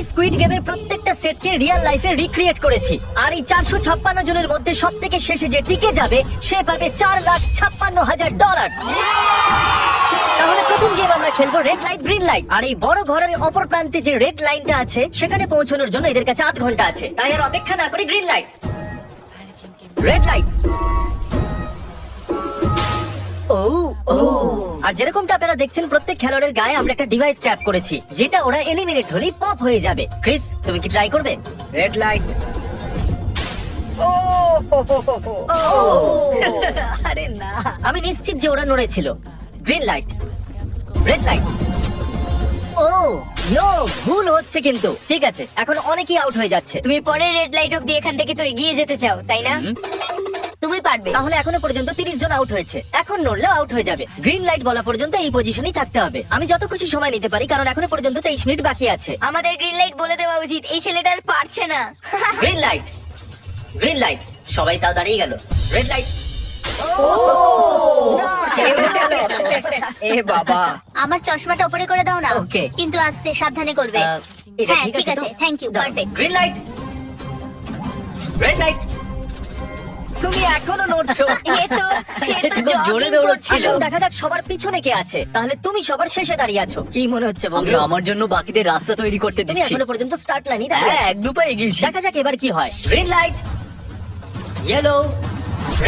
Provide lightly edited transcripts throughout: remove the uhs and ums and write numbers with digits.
Squid গেমের প্রত্যেকটা সেটকে রিয়েল লাইফে রিক্রিয়েট করেছি, আর এই 456 জনের মধ্যে সব থেকে শেষে যে টিকে যাবে সে পাবে $4,56,000। তাহলে প্রথম গেম আমরা খেলবো রেড লাইট গ্রিন লাইট। আর এই বড় ঘরের অপর প্রান্তে যে রেড লাইনটা আছে সেখানে পৌঁছানোর জন্য এদের কাছে 8 ঘন্টা আছে। তাই আর অপেক্ষা না করে গ্রিন লাইট, রেড লাইট। আর যেরকমটা আপনারা দেখছেন প্রত্যেক খেলোয়াড়ের গায়ে আমরা একটা ডিভাইস ট্যাপ করেছি, যেটা ওরা এলিমিনেট হলেই পপ হয়ে যাবে। ক্রিস, তুমি কি ট্রাই করবে? Red light. আরে না, আমি নিশ্চিত যে ওরা নড়েছিল। Green light, red light. ও ইয়ো, ভুল হচ্ছে কিন্তু। ঠিক আছে, এখন অনেকেই আউট হয়ে যাচ্ছে। তুমি পরে রেড লাইট অব্দি এখান থেকে তো এগিয়ে যেতে চাও, তাই না? তুমি পারবে। তাহলে এখনো পর্যন্ত 30 জন আউট হয়েছে, এখন নড়লেও আউট হয়ে যাবে। গ্রিন লাইট বলা পর্যন্ত এই পজিশনেই থাকতে হবে। আমি যত খুশি সময় নিতে পারি, কারণ এখনো পর্যন্ত 23 মিনিট বাকি আছে। আমাদের গ্রিন লাইট বলে দেওয়া উচিত, এই ছেলেটা আর পারছে না। Green light, green light. সবাই তাও দাঁড়িয়ে গেল। Red light. এ বাবা, আমার চশমাটা উপরে করে দাও না। Okay. কিন্তু আস্তে সাবধানে করবে। এটা হ্যাঁ, ঠিক ঠিক আছে। তো? থ্যাংক ইউ, দাও। Perfect. Green light, red light. তুমি এখনো নড়ছো। এ তো খুব জোরে দৌড়চ্ছিল। আসুন দেখা যাক সবার পিছনে কে আছে। তাহলে তুমি সবার শেষে দাঁড়িয়ে আছো। কি মনে হচ্ছে আমি বন্ধু? আমার জন্য বাকিদের রাস্তা তৈরি করতে তুমি দিচ্ছি। এখনো পর্যন্ত স্টার্ট লাইনই দাঁড়িয়ে হ্যাঁ, আছো। এক দু পা এগিয়েছি। দেখা যাক এবার কি হয়। Green light, yellow,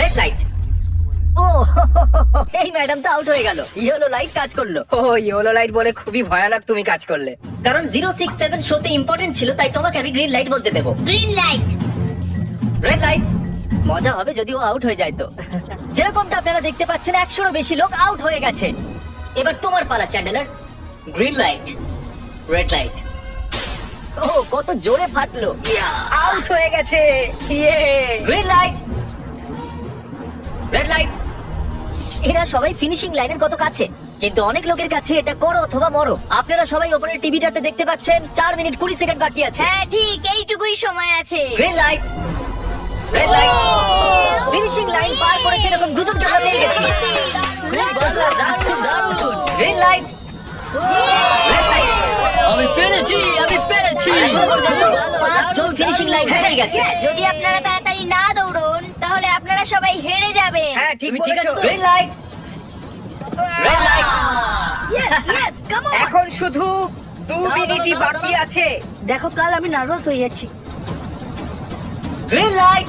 red light. ও এই ম্যাডাম তো আউট হয়ে গেল। ইয়েলো লাইট কাজ করলো, ও ইয়েলো লাইট বলে খুবই ভয়ানক তুমি কাজ করলে। কারণ 067 শোতে ইম্পর্টেন্ট ছিল, তাই তোমাকে আমি গ্রিন লাইট বলতে দেবো। Green light. Red light. মজা হবে যদি ও আউট হয়ে যায় তো। যেরকমটা আপনারা দেখতে পাচ্ছেন 100-এরও বেশি লোক আউট হয়ে গেছে। এবার তোমার পালা Chandler. Green light, red light. ও কত জোরে ফাটলো। আউট হয়ে গেছে। ইয়ে। Green light, red light. এরা সবাই ফিনিশিং লাইনের কত কাছে, কিন্তু অনেক লোকের কাছে এটা করো অথবা মরো। আপনারা সবাই উপরের টিভিটাতে দেখতে পাচ্ছেন 4 মিনিট 20 সেকেন্ড বাকি আছে। হ্যাঁ ঠিক, এইটুকুই সময় আছে। Green light, red light. Finishing line পার করেছেন, এখন দুজন আমরা পেয়ে গেছি। Green light, red light. আমি পেরেছি, আমি পেরেছি। এখনো পর্যন্ত 5 জন ফিনিশিং লাইন পেরিয়ে গেছে। যদি আপনারা তাড়াতাড়ি না দৌড়ন তাহলে আপনারা সবাই হেরে যাবেন। হ্যাঁ, ঠিক তুমি ঠিক বলেছো। আছো তো? Green light, red light. এখন শুধু 2 মিনিটই বাকি আছে। দেখো কাল আমি নার্ভাস হয়ে যাচ্ছি। Green light,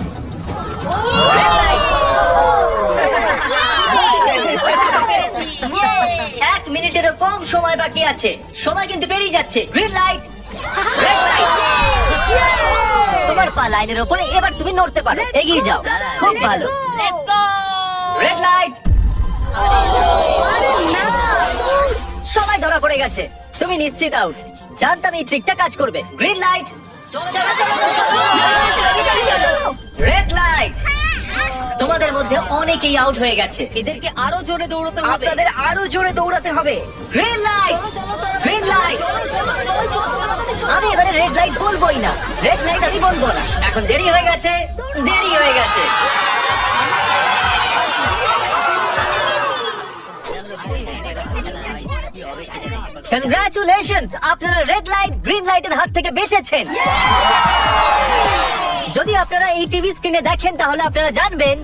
red light. পেরেছি। Yay! 1 মিনিটেরও কম সময় বাকি আছে, সময় কিন্তু পেরিয়ে যাচ্ছে। Green light, red light. তোমার পা লাইনের উপরে, এবার তুমি নড়তে পারো। এগিয়ে যাও, খুব ভালো। Let's go! Red light. সবাই ধরা পড়ে গেছে, তুমি নিশ্চিত আউট। জানতাম এই ট্রিকটা কাজ করবে। Green light, red light. তোমাদের মধ্যে অনেকেই আউট হয়ে গেছে। এদেরকে আরো জোরে দৌড়াতে হবে। আপনাদের আরো জোরে দৌড়াতে হবে। Green light, green light. আমি এবারে রেড লাইট বলবোই না, রেড লাইট আমি বলবো না। এখন দেরি হয়ে গেছে, দেরি হয়ে গেছে। কনগ্রাচুলেশনস, আপনারা রেড লাইট গ্রিন লাইটের হাত থেকে বেঁচেছেন। যদি আপনারা এই টিভি স্ক্রিনে দেখেন তাহলে আপনারা জানবেন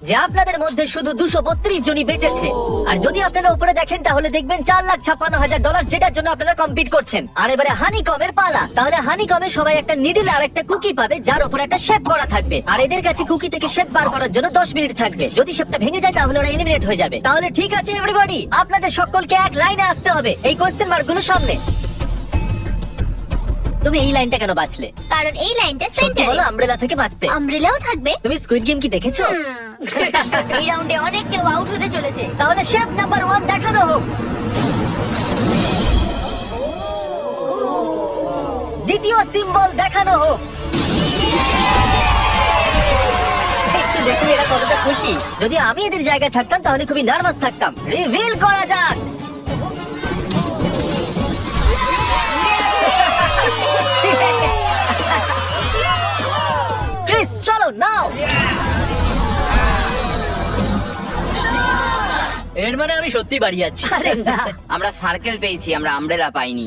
যে আপনাদের মধ্যে শুধু 232 জনই বেঁচেছে। আর যদি আপনারা উপরে দেখেন তাহলে দেখবেন $4,56,000, যেটার জন্য আপনারা কম্পিট করছেন। আর এবারে হানিকমের পালা। তাহলে হানিকমে সবাই একটা নিডল আর একটা কুকি পাবে, যার উপর একটা শেপ করা থাকবে। আর এদের কাছে কুকি থেকে শেপ বার করার জন্য 10 মিনিট থাকবে। যদি শেপটা ভেঙে যায় তাহলে ওরা এলিমিনেট হয়ে যাবে। তাহলে ঠিক আছে এভরিবডি, আপনাদের সকলকে এক লাইনে আসতে হবে এই কোশ্চেন মার্কগুলোর সামনে। তুমি এই লাইনটা কেন বাঁচলে? কারণ এই লাইনটা সত্যি সেন্টারে। বলো, আমব্রেলা থেকে বাঁচতে। আমব্রেলাও থাকবে। তুমি স্কুইড গেম কি দেখেছো? এই রাউন্ডে অনেক কেউ আউট হতে চলেছে। তাহলে শেপ নাম্বার 1 দেখানো হোক। দ্বিতীয় সিম্বল দেখানো হোক। একটু দেখুন এরা কতটা খুশি। যদি আমি এদের জায়গায় থাকতাম তাহলে খুবই নার্ভাস থাকতাম। রিভিল করা যাক। ক্রিস চলো নাও। এর মানে আমি সত্যি বাড়ি যাচ্ছি। আরে না, আমরা সার্কেল পেয়েছি, আমরা আমব্রেলা পাইনি।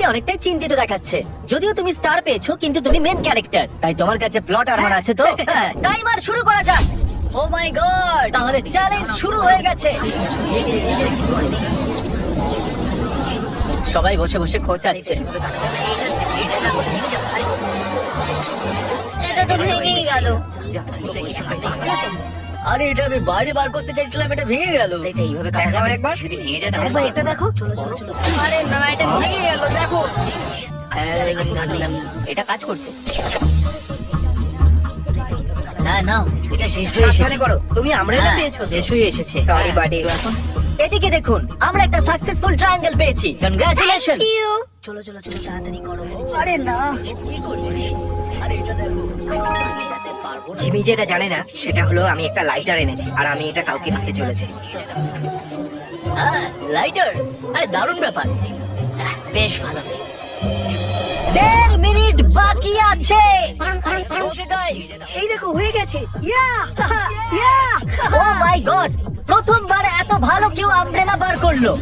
তোমাকে অনেকটাই চিন্তিত দেখাচ্ছে। যদিও তুমি স্টার পেয়েছো, কিন্তু তুমি মেন ক্যারেক্টার, তাই তোমার কাছে প্লট আর্মার আছে তো। টাইমার শুরু করা যাক। ও মাই গড, তাহলে চ্যালেঞ্জ শুরু হয়ে গেছে। সবাই বসে বসে খোঁচাচ্ছে। এটা তো ভেঙেই গেল। আরে এটা আমি বাইরে বার করতে চাইছিলাম, এটা ভেঙে গেল। এইভাবে দেখাও একবার, যদি ভেঙে যায় তাহলে একবার এটা দেখো। চলো চলো চলো। আরে না, এটা ভেঙে গেল, দেখো। এটা কাজ করছে। হ্যাঁ নাও, এটা শেষ হয়ে এসেছে। করো, তুমি আমরেলা পেয়েছো। শেষ হয়ে এসেছে। সরি বাডি। এদিকে দেখুন, আমরা একটা সাকসেসফুল ট্রায়াঙ্গেল পেয়েছি। কনগ্রাচুলেশন। চলো চলো চলো তাড়াতাড়ি করো। আরে না, কি করছিস? আরে এটা দেখো। জিমি যেটা জানে না সেটা হলো আমি একটা লাইটার এনেছি আর আমি এটা কাউকে দিতে চলেছি। হ্যাঁ, লাইটার। আরে দারুণ ব্যাপার। বেশ ভালো। 1.5 মিনিট বাকি আছে। ওকে গাইস, এই দেখো হয়ে গেছে। ইয়া ইয়া। ও মাই গড, প্রথমবার এত ভালো কেউ আমব্রেলা বার করলো।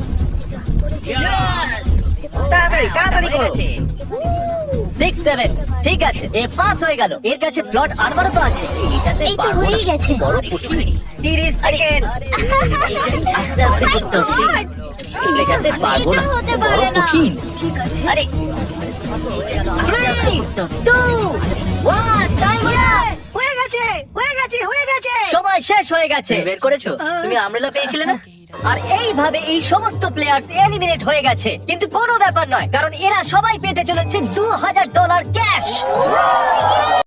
তাড়াতাড়ি তাড়াতাড়ি করো। 6, 7 ঠিক আছে, এ পাস হয়ে গেল। এর কাছে প্লট আর্মারও তো আছে। এটাতে এই তো হয়েই গেছে। বড় কঠিন। 30 সেকেন্ড। আস্তে আস্তে করতে হচ্ছে। এটাতে পারবো না, এটা হতে বড় পারে না। কঠিন। ঠিক আছে। আরে 3, 2, 1 টাইমার। হয়ে গেছে হয়ে গেছে হয়ে গেছে। সময় শেষ হয়ে গেছে। তুমি বের করেছো? তুমি আমরেলা পেয়েছিলে না? আর এইভাবে এই সমস্ত প্লেয়ার্স এলিমিনেট হয়ে গেছে। কিন্তু কোনো ব্যাপার নয়, কারণ এরা সবাই পেতে চলেছে $2000 ক্যাশ।